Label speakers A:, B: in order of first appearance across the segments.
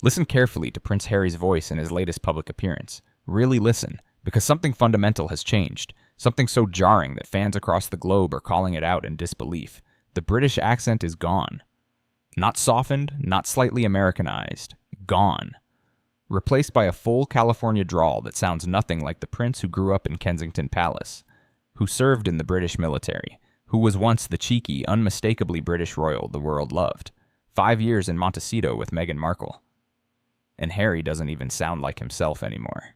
A: Listen carefully to Prince Harry's voice in his latest public appearance. Really listen, because something fundamental has changed, something so jarring that fans across the globe are calling it out in disbelief. The British accent is gone. Not softened, not slightly Americanized. Gone. Replaced by a full California drawl that sounds nothing like the prince who grew up in Kensington Palace, who served in the British military, who was once the cheeky, unmistakably British royal the world loved. 5 years in Montecito with Meghan Markle. And Harry doesn't even sound like himself anymore.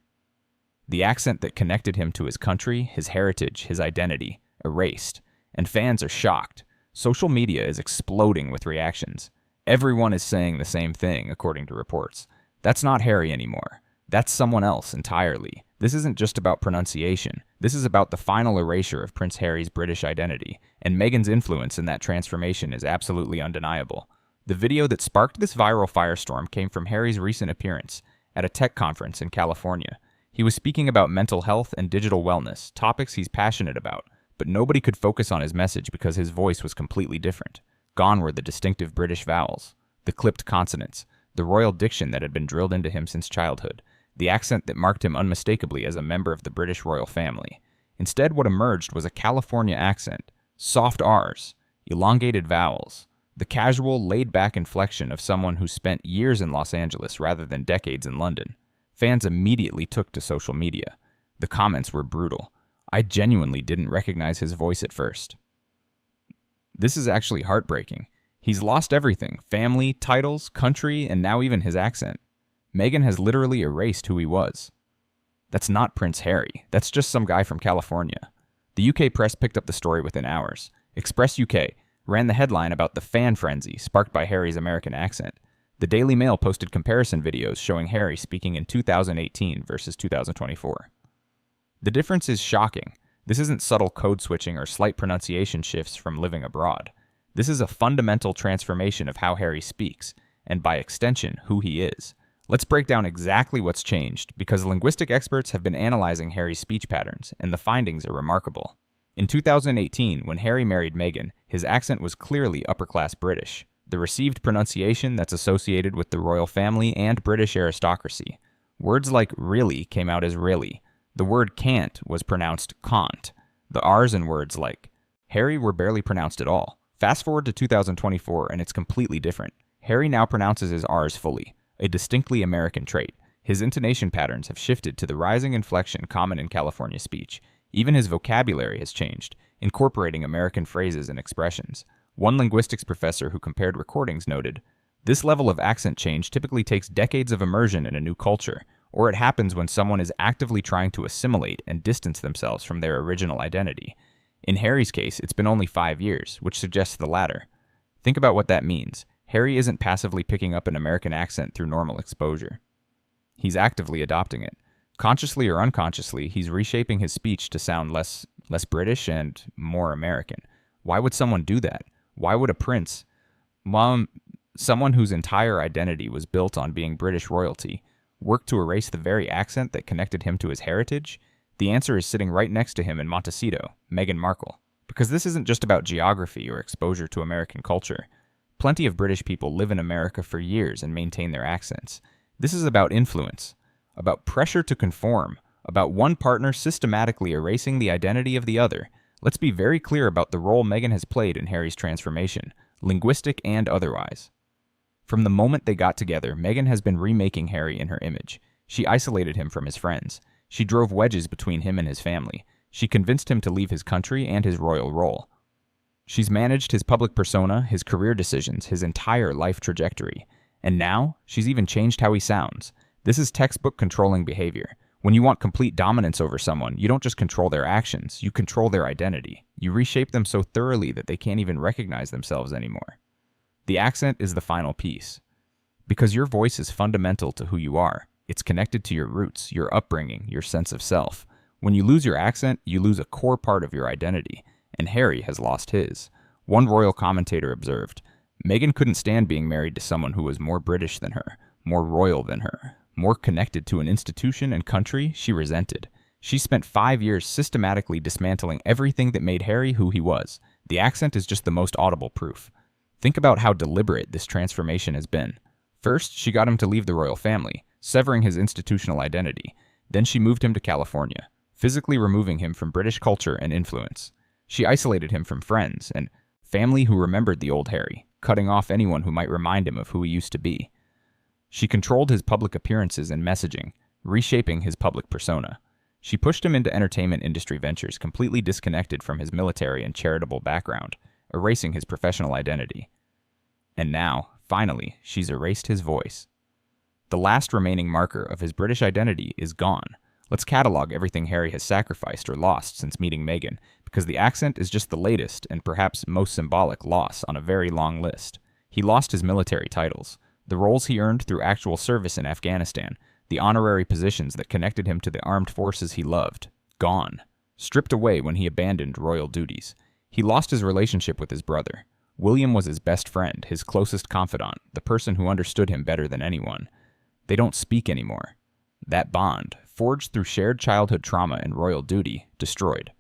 A: The accent that connected him to his country, his heritage, his identity, erased. And fans are shocked. Social media is exploding with reactions. Everyone is saying the same thing, according to reports. That's not Harry anymore. That's someone else entirely. This isn't just about pronunciation. This is about the final erasure of Prince Harry's British identity, and Meghan's influence in that transformation is absolutely undeniable. The video that sparked this viral firestorm came from Harry's recent appearance at a tech conference in California. He was speaking about mental health and digital wellness, topics he's passionate about, but nobody could focus on his message because his voice was completely different. Gone were the distinctive British vowels, the clipped consonants, the royal diction that had been drilled into him since childhood, the accent that marked him unmistakably as a member of the British royal family. Instead, what emerged was a California accent, soft R's, elongated vowels, the casual, laid-back inflection of someone who spent years in Los Angeles rather than decades in London. Fans immediately took to social media. The comments were brutal. I genuinely didn't recognize his voice at first. This is actually heartbreaking. He's lost everything: family, titles, country, and now even his accent. Meghan has literally erased who he was. That's not Prince Harry. That's just some guy from California. The UK press picked up the story within hours. Express UK ran the headline about the fan frenzy sparked by Harry's American accent. The Daily Mail posted comparison videos showing Harry speaking in 2018 versus 2024. The difference is shocking. This isn't subtle code switching or slight pronunciation shifts from living abroad. This is a fundamental transformation of how Harry speaks, and by extension, who he is. Let's break down exactly what's changed, because linguistic experts have been analyzing Harry's speech patterns, and the findings are remarkable. In 2018, when Harry married Meghan, his accent was clearly upper-class British, the received pronunciation that's associated with the royal family and British aristocracy. Words like really came out as really. The word can't was pronounced can't. The R's in words like Harry were barely pronounced at all. Fast forward to 2024 and it's completely different. Harry now pronounces his R's fully, a distinctly American trait. His intonation patterns have shifted to the rising inflection common in California speech. Even his vocabulary has changed, incorporating American phrases and expressions. One linguistics professor who compared recordings noted, "This level of accent change typically takes decades of immersion in a new culture, or it happens when someone is actively trying to assimilate and distance themselves from their original identity." In Harry's case, it's been only 5 years, which suggests the latter. Think about what that means. Harry isn't passively picking up an American accent through normal exposure. He's actively adopting it. Consciously or unconsciously, he's reshaping his speech to sound less British and more American. Why would someone do that? Why would a prince, someone whose entire identity was built on being British royalty, work to erase the very accent that connected him to his heritage? The answer is sitting right next to him in Montecito, Meghan Markle. Because this isn't just about geography or exposure to American culture. Plenty of British people live in America for years and maintain their accents. This is about influence, about pressure to conform, about one partner systematically erasing the identity of the other. Let's be very clear about the role Meghan has played in Harry's transformation, linguistic and otherwise. From the moment they got together, Meghan has been remaking Harry in her image. She isolated him from his friends. She drove wedges between him and his family. She convinced him to leave his country and his royal role. She's managed his public persona, his career decisions, his entire life trajectory. And now, she's even changed how he sounds. This is textbook controlling behavior. When you want complete dominance over someone, you don't just control their actions, you control their identity. You reshape them so thoroughly that they can't even recognize themselves anymore. The accent is the final piece. Because your voice is fundamental to who you are. It's connected to your roots, your upbringing, your sense of self. When you lose your accent, you lose a core part of your identity, and Harry has lost his. One royal commentator observed, Meghan couldn't stand being married to someone who was more British than her, more royal than her, more connected to an institution and country she resented. She spent 5 years systematically dismantling everything that made Harry who he was. The accent is just the most audible proof. Think about how deliberate this transformation has been. First, she got him to leave the royal family, severing his institutional identity. Then she moved him to California, physically removing him from British culture and influence. She isolated him from friends and family who remembered the old Harry, cutting off anyone who might remind him of who he used to be. She controlled his public appearances and messaging, reshaping his public persona. She pushed him into entertainment industry ventures completely disconnected from his military and charitable background, erasing his professional identity. And now, finally, she's erased his voice. The last remaining marker of his British identity is gone. Let's catalog everything Harry has sacrificed or lost since meeting Meghan, because the accent is just the latest and perhaps most symbolic loss on a very long list. He lost his military titles, the roles he earned through actual service in Afghanistan, the honorary positions that connected him to the armed forces he loved. Gone. Stripped away when he abandoned royal duties. He lost his relationship with his brother. William was his best friend, his closest confidant, the person who understood him better than anyone. They don't speak anymore. That bond, forged through shared childhood trauma and royal duty, destroyed.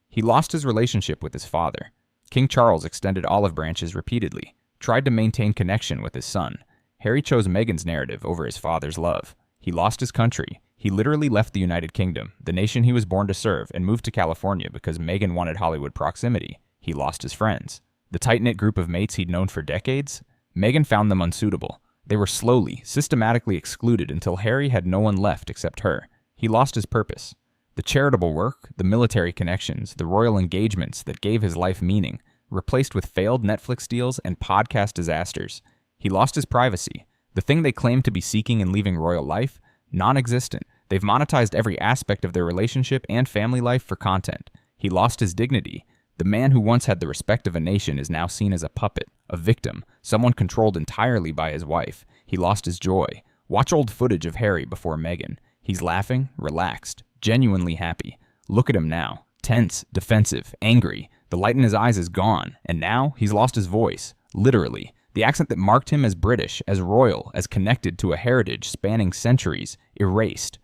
A: He lost his relationship with his father. King Charles extended olive branches repeatedly, tried to maintain connection with his son. Harry chose Meghan's narrative over his father's love. He lost his country. He literally left the United Kingdom, the nation he was born to serve, and moved to California because Meghan wanted Hollywood proximity. He lost his friends. The tight-knit group of mates he'd known for decades? Meghan found them unsuitable. They were slowly, systematically excluded until Harry had no one left except her. He lost his purpose. The charitable work, the military connections, the royal engagements that gave his life meaning, replaced with failed Netflix deals and podcast disasters. He lost his privacy. The thing they claimed to be seeking in leaving royal life? Non-existent. They've monetized every aspect of their relationship and family life for content. He lost his dignity. The man who once had the respect of a nation is now seen as a puppet, a victim, someone controlled entirely by his wife. He lost his joy. Watch old footage of Harry before Meghan. He's laughing, relaxed, genuinely happy. Look at him now. Tense, defensive, angry. The light in his eyes is gone, and now he's lost his voice. Literally. The accent that marked him as British, as royal, as connected to a heritage spanning centuries, erased.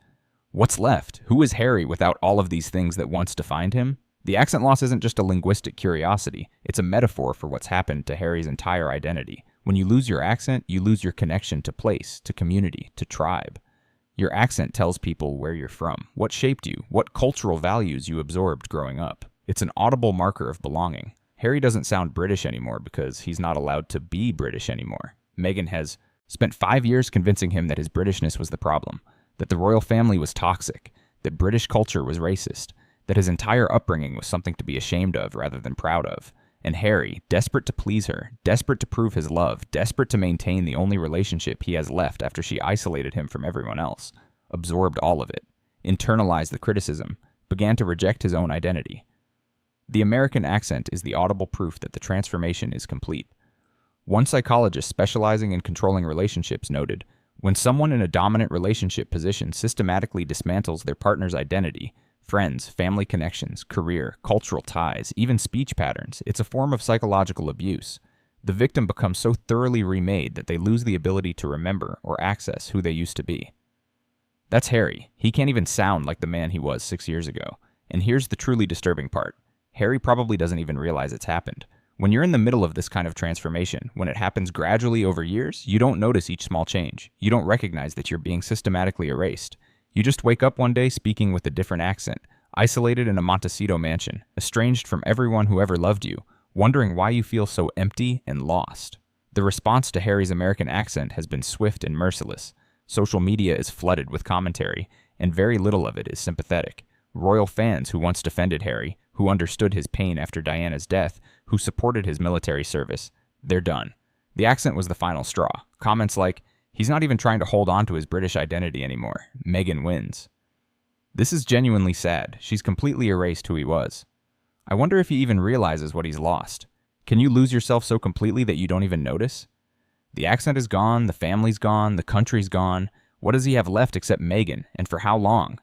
A: What's left? Who is Harry without all of these things that once defined him? The accent loss isn't just a linguistic curiosity, it's a metaphor for what's happened to Harry's entire identity. When you lose your accent, you lose your connection to place, to community, to tribe. Your accent tells people where you're from, what shaped you, what cultural values you absorbed growing up. It's an audible marker of belonging. Harry doesn't sound British anymore because he's not allowed to be British anymore. Meghan has spent 5 years convincing him that his Britishness was the problem, that the royal family was toxic, that British culture was racist, that his entire upbringing was something to be ashamed of rather than proud of. And Harry, desperate to please her, desperate to prove his love, desperate to maintain the only relationship he has left after she isolated him from everyone else, absorbed all of it, internalized the criticism, began to reject his own identity. The American accent is the audible proof that the transformation is complete. One psychologist specializing in controlling relationships noted, when someone in a dominant relationship position systematically dismantles their partner's identity, friends, family connections, career, cultural ties, even speech patterns, it's a form of psychological abuse. The victim becomes so thoroughly remade that they lose the ability to remember or access who they used to be. That's Harry. He can't even sound like the man he was 6 years ago. And here's the truly disturbing part. Harry probably doesn't even realize it's happened. When you're in the middle of this kind of transformation, when it happens gradually over years, you don't notice each small change. You don't recognize that you're being systematically erased. You just wake up one day speaking with a different accent, isolated in a Montecito mansion, estranged from everyone who ever loved you, wondering why you feel so empty and lost. The response to Harry's American accent has been swift and merciless. Social media is flooded with commentary, and very little of it is sympathetic. Royal fans who once defended Harry, who understood his pain after Diana's death, who supported his military service, they're done. The accent was the final straw. Comments like, "He's not even trying to hold on to his British identity anymore. Meghan wins." This is genuinely sad. She's completely erased who he was. I wonder if he even realizes what he's lost. Can you lose yourself so completely that you don't even notice? The accent is gone, the family's gone, the country's gone. What does he have left except Meghan, and for how long?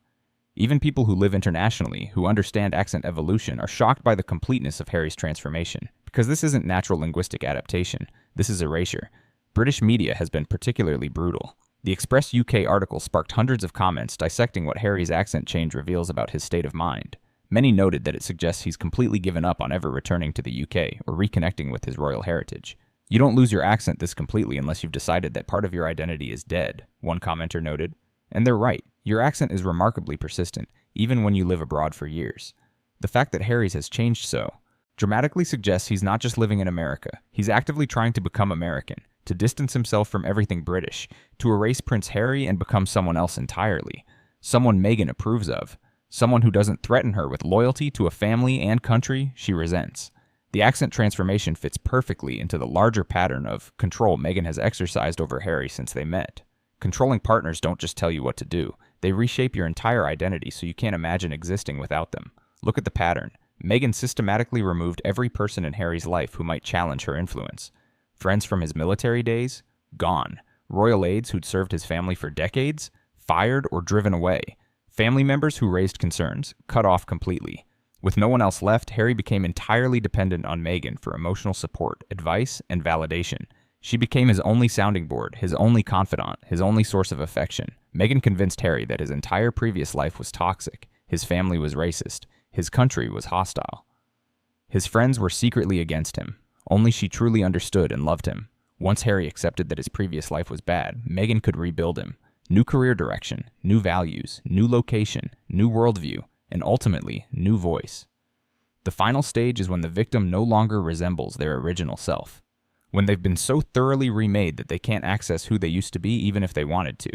A: Even people who live internationally, who understand accent evolution, are shocked by the completeness of Harry's transformation, because this isn't natural linguistic adaptation. This is erasure. British media has been particularly brutal. The Express UK article sparked hundreds of comments dissecting what Harry's accent change reveals about his state of mind. Many noted that it suggests he's completely given up on ever returning to the UK or reconnecting with his royal heritage. You don't lose your accent this completely unless you've decided that part of your identity is dead, one commenter noted. And they're right. Your accent is remarkably persistent, even when you live abroad for years. The fact that Harry's has changed so dramatically suggests he's not just living in America. He's actively trying to become American, to distance himself from everything British, to erase Prince Harry and become someone else entirely. Someone Meghan approves of. Someone who doesn't threaten her with loyalty to a family and country she resents. The accent transformation fits perfectly into the larger pattern of control Meghan has exercised over Harry since they met. Controlling partners don't just tell you what to do. They reshape your entire identity so you can't imagine existing without them. Look at the pattern. Meghan systematically removed every person in Harry's life who might challenge her influence. Friends from his military days? Gone. Royal aides who'd served his family for decades? Fired or driven away. Family members who raised concerns? Cut off completely. With no one else left, Harry became entirely dependent on Meghan for emotional support, advice, and validation. She became his only sounding board, his only confidant, his only source of affection. Meghan convinced Harry that his entire previous life was toxic, his family was racist, his country was hostile. His friends were secretly against him. Only she truly understood and loved him. Once Harry accepted that his previous life was bad, Meghan could rebuild him. New career direction, new values, new location, new worldview, and ultimately, new voice. The final stage is when the victim no longer resembles their original self. When they've been so thoroughly remade that they can't access who they used to be even if they wanted to.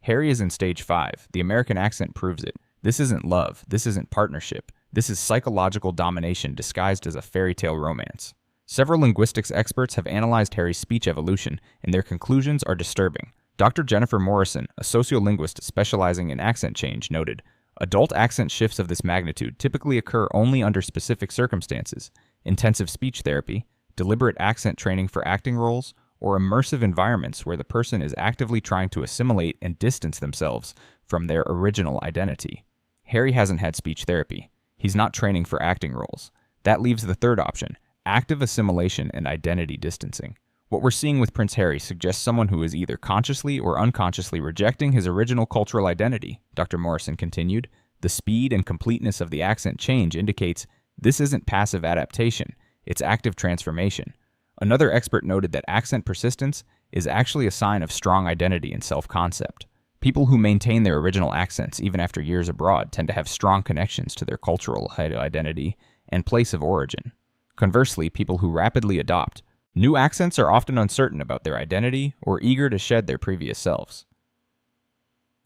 A: Harry is in stage 5. The American accent proves it. This isn't love. This isn't partnership. This is psychological domination disguised as a fairy tale romance. Several linguistics experts have analyzed Harry's speech evolution, and their conclusions are disturbing. Dr. Jennifer Morrison, a sociolinguist specializing in accent change, noted, adult accent shifts of this magnitude typically occur only under specific circumstances, intensive speech therapy, deliberate accent training for acting roles, or immersive environments where the person is actively trying to assimilate and distance themselves from their original identity. Harry hasn't had speech therapy. He's not training for acting roles. That leaves the third option, active assimilation and identity distancing. What we're seeing with Prince Harry suggests someone who is either consciously or unconsciously rejecting his original cultural identity, Dr. Morrison continued. The speed and completeness of the accent change indicates this isn't passive adaptation, it's active transformation. Another expert noted that accent persistence is actually a sign of strong identity and self-concept. People who maintain their original accents even after years abroad tend to have strong connections to their cultural identity and place of origin. Conversely, people who rapidly adopt new accents are often uncertain about their identity or eager to shed their previous selves.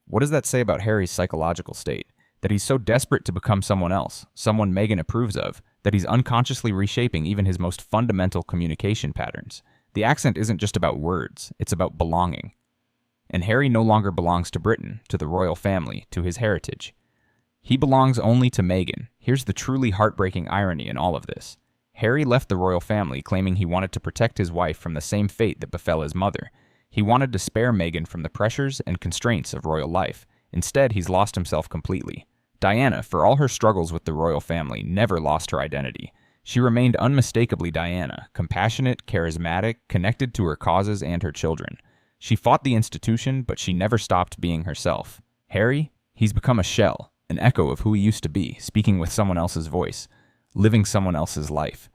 A: What does that say about Harry's psychological state? That he's so desperate to become someone else, someone Meghan approves of, that he's unconsciously reshaping even his most fundamental communication patterns. The accent isn't just about words, it's about belonging. And Harry no longer belongs to Britain, to the royal family, to his heritage. He belongs only to Meghan. Here's the truly heartbreaking irony in all of this. Harry left the royal family claiming he wanted to protect his wife from the same fate that befell his mother. He wanted to spare Meghan from the pressures and constraints of royal life. Instead, he's lost himself completely. Diana, for all her struggles with the royal family, never lost her identity. She remained unmistakably Diana, compassionate, charismatic, connected to her causes and her children. She fought the institution, but she never stopped being herself. Harry? He's become a shell, an echo of who he used to be, speaking with someone else's voice, living someone else's life,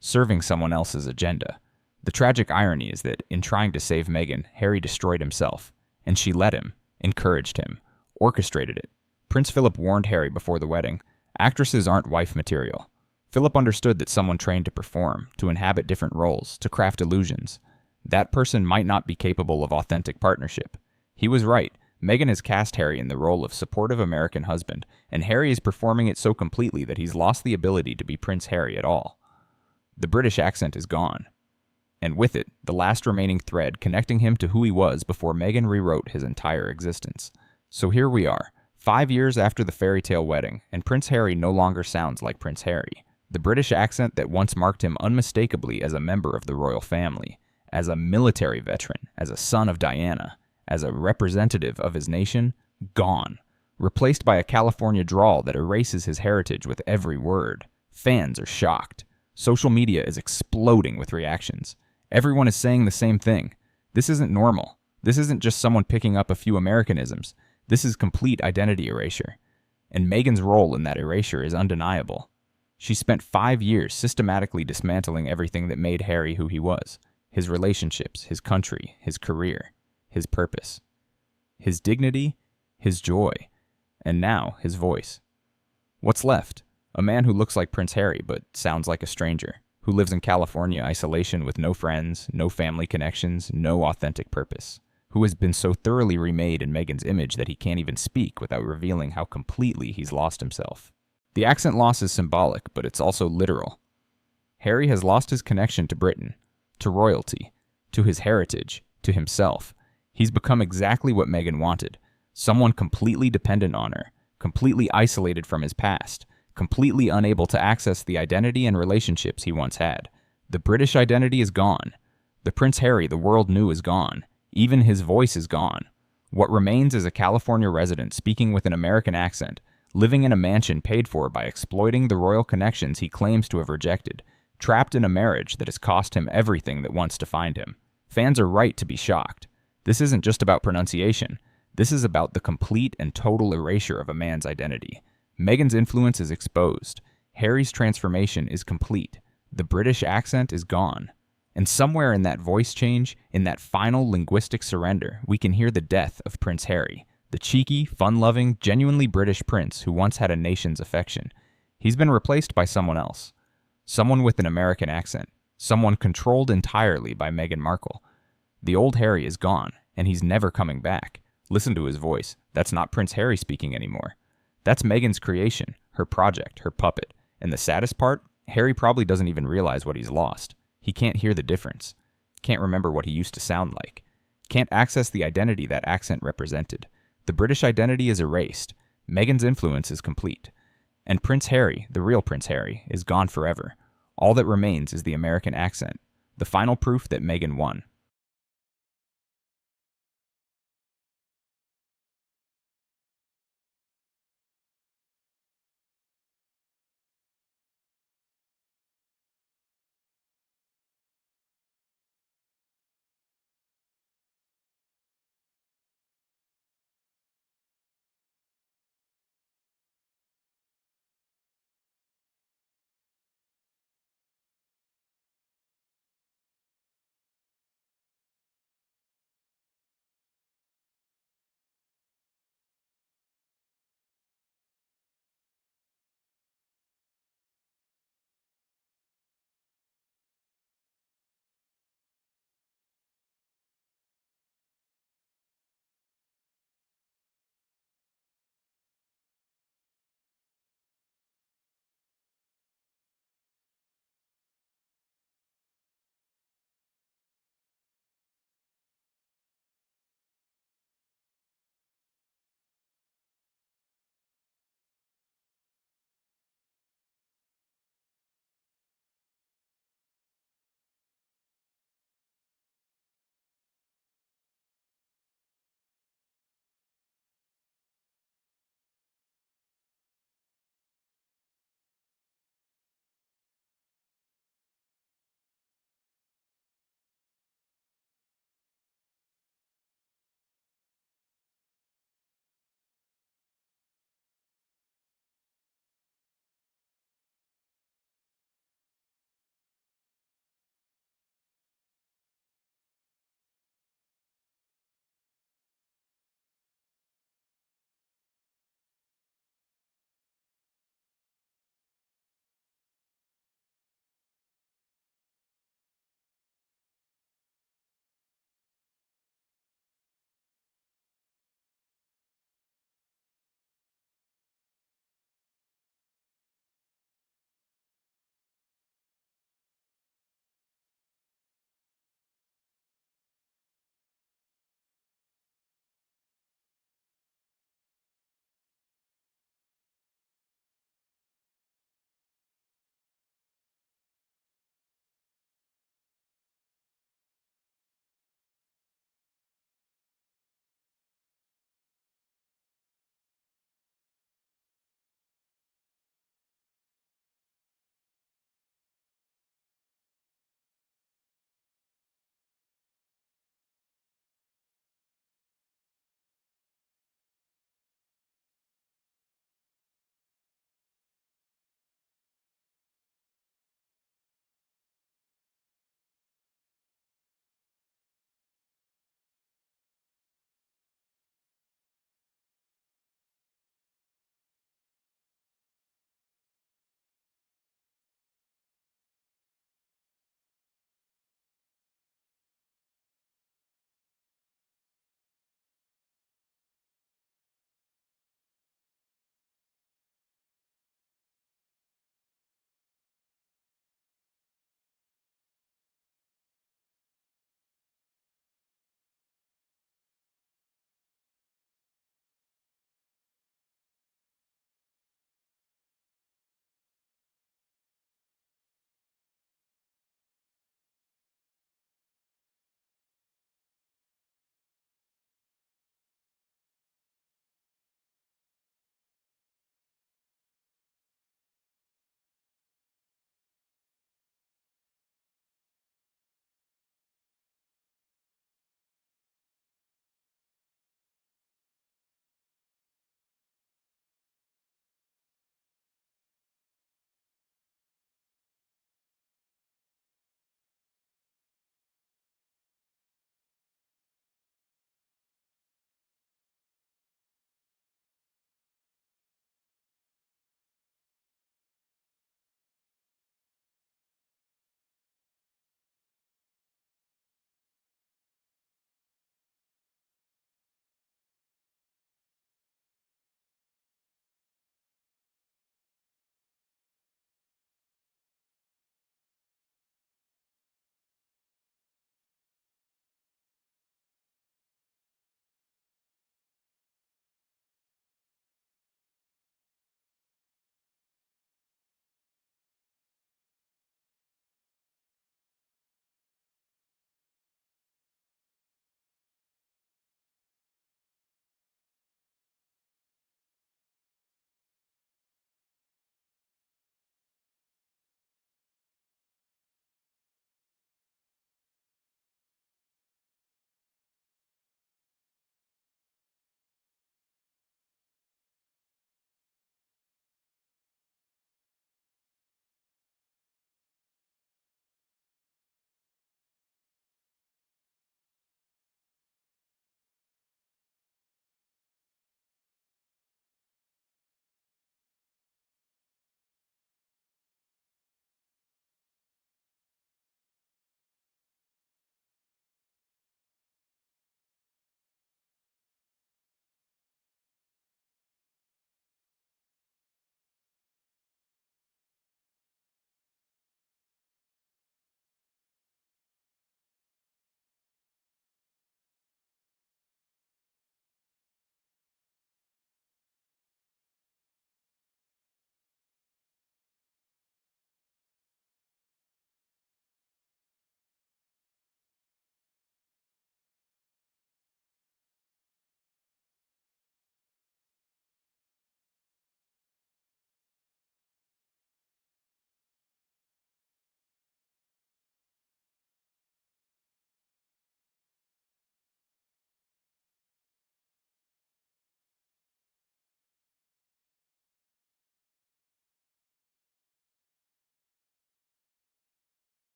A: serving someone else's agenda. The tragic irony is that, in trying to save Meghan, Harry destroyed himself, and she let him, encouraged him, orchestrated it. Prince Philip warned Harry before the wedding, actresses aren't wife material. Philip understood that someone trained to perform, to inhabit different roles, to craft illusions. That person might not be capable of authentic partnership. He was right. Meghan has cast Harry in the role of supportive American husband, and Harry is performing it so completely that he's lost the ability to be Prince Harry at all. The British accent is gone. And with it, the last remaining thread connecting him to who he was before Meghan rewrote his entire existence. So here we are, 5 years after the fairy tale wedding, and Prince Harry no longer sounds like Prince Harry. The British accent that once marked him unmistakably as a member of the royal family, as a military veteran, as a son of Diana, as a representative of his nation, gone. Replaced by a California drawl that erases his heritage with every word. Fans are shocked. Social media is exploding with reactions. Everyone is saying the same thing. This isn't normal. This isn't just someone picking up a few Americanisms. This is complete identity erasure. And Meghan's role in that erasure is undeniable. She spent 5 years systematically dismantling everything that made Harry who he was. his relationships, his country, his career, his purpose, his dignity, his joy, and now his voice. What's left? A man who looks like Prince Harry but sounds like a stranger, who lives in California isolation with no friends, no family connections, no authentic purpose, who has been so thoroughly remade in Meghan's image that he can't even speak without revealing how completely he's lost himself. The accent loss is symbolic, but it's also literal. Harry has lost his connection to Britain, to royalty, to his heritage, to himself. He's become exactly what Meghan wanted, someone completely dependent on her, completely isolated from his past, completely unable to access the identity and relationships he once had. The British identity is gone. The Prince Harry the world knew is gone. Even his voice is gone. What remains is a California resident speaking with an American accent, living in a mansion paid for by exploiting the royal connections he claims to have rejected, trapped in a marriage that has cost him everything that once defined him. Fans are right to be shocked. This isn't just about pronunciation. This is about the complete and total erasure of a man's identity. Meghan's influence is exposed. Harry's transformation is complete. The British accent is gone. And somewhere in that voice change, in that final linguistic surrender, we can hear the death of Prince Harry, the cheeky, fun-loving, genuinely British prince who once had a nation's affection. He's been replaced by someone else. Someone with an American accent. Someone controlled entirely by Meghan Markle. The old Harry is gone, and he's never coming back. Listen to his voice. That's not Prince Harry speaking anymore. That's Meghan's creation, her project, her puppet. And the saddest part, Harry probably doesn't even realize what he's lost. He can't hear the difference. Can't remember what he used to sound like. Can't access the identity that accent represented. The British identity is erased. Meghan's influence is complete. And Prince Harry, the real Prince Harry, is gone forever. All that remains is the American accent, the final proof that Meghan won.